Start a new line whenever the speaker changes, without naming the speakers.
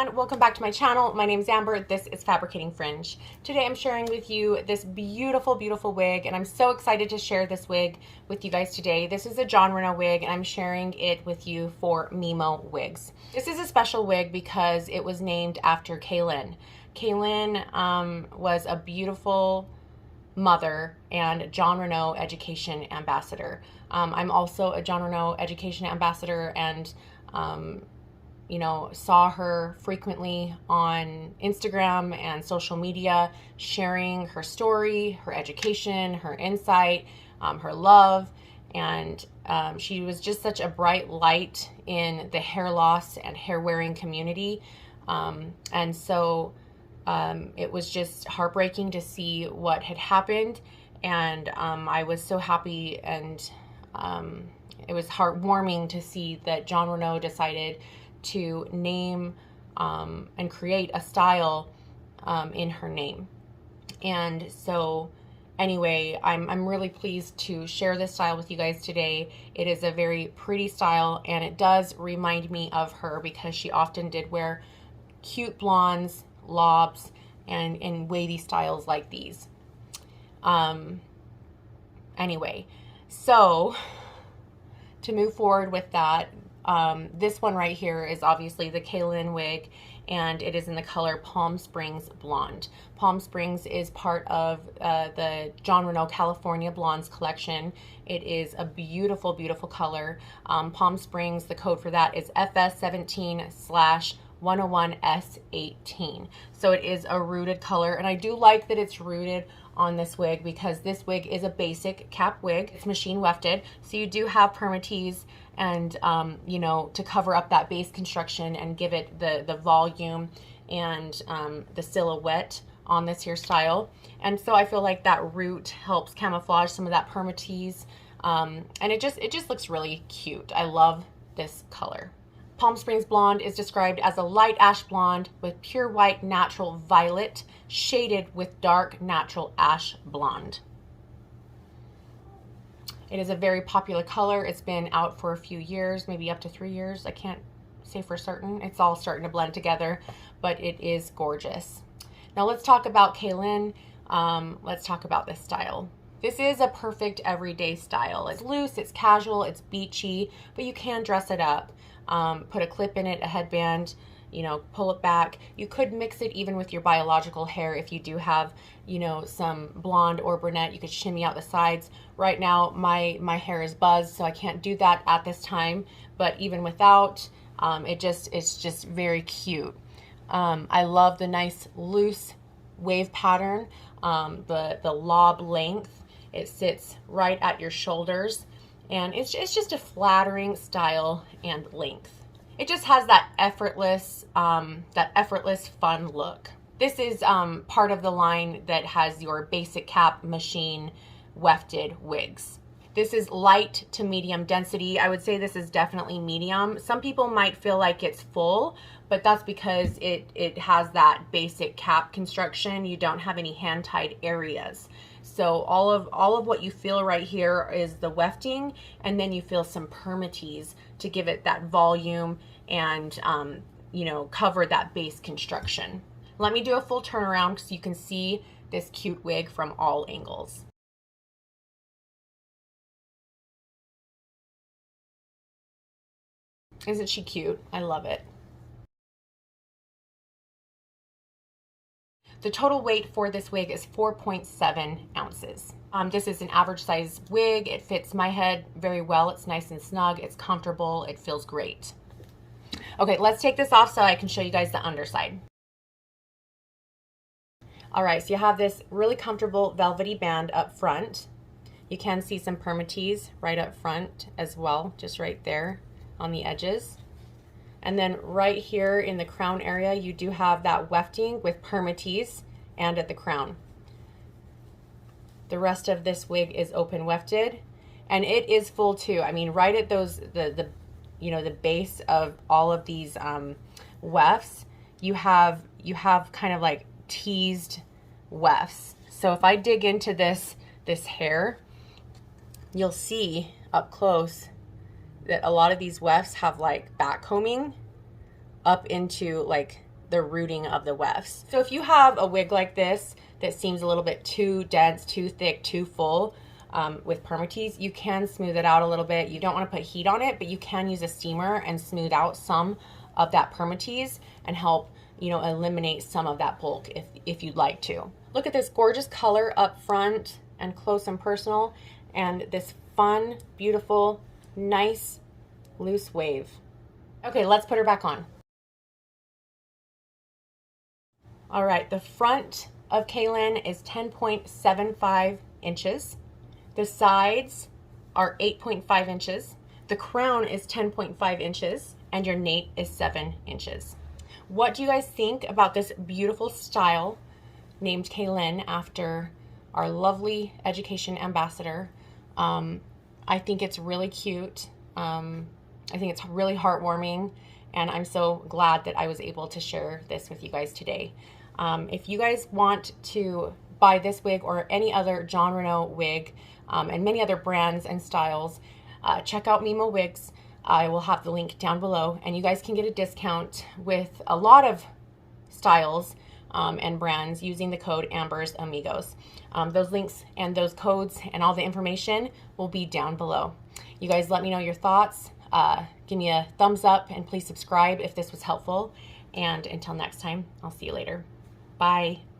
everyone, welcome back to my channel. My name is Amber. This is Fabricating Fringe. Today I'm sharing with you this beautiful, beautiful wig, and I'm so excited to share this wig with you guys today. This is a Jon Renau wig, and I'm sharing it with you for Mimo Wigs. This is a special wig because it was named after Caelen. Caelen was a beautiful mother and Jon Renau Education Ambassador. I'm also a Jon Renau Education Ambassador, and you know, saw her frequently on Instagram and social media, sharing her story, her education, her insight, her love, and she was just such a bright light in the hair loss and hair wearing community. And so it was just heartbreaking to see what had happened, and I was so happy, and it was heartwarming to see that Jon Renau decided to name and create a style in her name. And so anyway, I'm really pleased to share this style with you guys today. It is a very pretty style, and it does remind me of her because she often did wear cute blondes, lobs, and in wavy styles like these. Anyway, so to move forward with that, this one right here is obviously the Caelen wig, and it is in the color Palm Springs Blonde. Palm Springs is part of the Jon Renau California Blondes collection. It is a beautiful, beautiful color. Palm Springs, the code for that is FS17/101S18. So it is a rooted color, and I do like that it's rooted on this wig because this wig is a basic cap wig. It's machine wefted, so you do have permatease and you know, to cover up that base construction and give it the volume and the silhouette on this hairstyle. And so I feel like that root helps camouflage some of that permatease, and it just looks really cute. I love this color. Palm Springs Blonde is described as a light ash blonde with pure white natural violet shaded with dark natural ash blonde. It is a very popular color. It's been out for a few years, maybe up to 3 years. I can't say for certain. It's all starting to blend together, but it is gorgeous. Now let's talk about Caelen. Let's talk about this style. This is a perfect everyday style. It's loose, it's casual, it's beachy, but you can dress it up. Put a clip in it, a headband, you know, pull it back. You could mix it even with your biological hair if you do have, you know, some blonde or brunette. You could shimmy out the sides. Right now my hair is buzzed, so I can't do that at this time, but even without, it's just very cute. I love the nice loose wave pattern, the lob length. It sits right at your shoulders, and it's just a flattering style and length. It just has that effortless fun look. This is part of the line that has your basic cap machine wefted wigs. This is light to medium density. I would say this is definitely medium. Some people might feel like it's full, but that's because it has that basic cap construction. You don't have any hand-tied areas. So all of what you feel right here is the wefting, and then you feel some permatease to give it that volume and you know, cover that base construction. Let me do a full turnaround so you can see this cute wig from all angles. Isn't she cute? I love it. The total weight for this wig is 4.7 ounces. This is an average size wig. It fits my head very well. It's nice and snug. It's comfortable. It feels great. Okay, let's take this off so I can show you guys the underside. All right, so you have this really comfortable velvety band up front. You can see some permatease right up front as well, just right there on the edges. And then right here in the crown area, you do have that wefting with permatease and at the crown. The rest of this wig is open wefted, and it is full too. I mean, right at those, you know, the base of all of these wefts, you have kind of like teased wefts. So if I dig into this hair, you'll see up close that a lot of these wefts have like back combing up into like the rooting of the wefts. So if you have a wig like this that seems a little bit too dense, too thick, too full, with permatease, you can smooth it out a little bit. You don't want to put heat on it, but you can use a steamer and smooth out some of that permatease and help, you know, eliminate some of that bulk if you'd like to. Look at this gorgeous color up front and close and personal, and this fun, beautiful, nice, loose wave. Okay, let's put her back on. All right, the front of Caelen is 10.75 inches. The sides are 8.5 inches. The crown is 10.5 inches, and your nape is 7 inches. What do you guys think about this beautiful style named Caelen after our lovely education ambassador? I think it's really cute. I think it's really heartwarming, and I'm so glad that I was able to share this with you guys today. If you guys want to buy this wig or any other Jon Renau wig, and many other brands and styles, check out Mimo Wigs. I will have the link down below, and you guys can get a discount with a lot of styles and brands using the code Amber's Amigos. Those links and those codes and all the information will be down below. You guys let me know your thoughts. Give me a thumbs up, and please subscribe if this was helpful. And until next time, I'll see you later. Bye.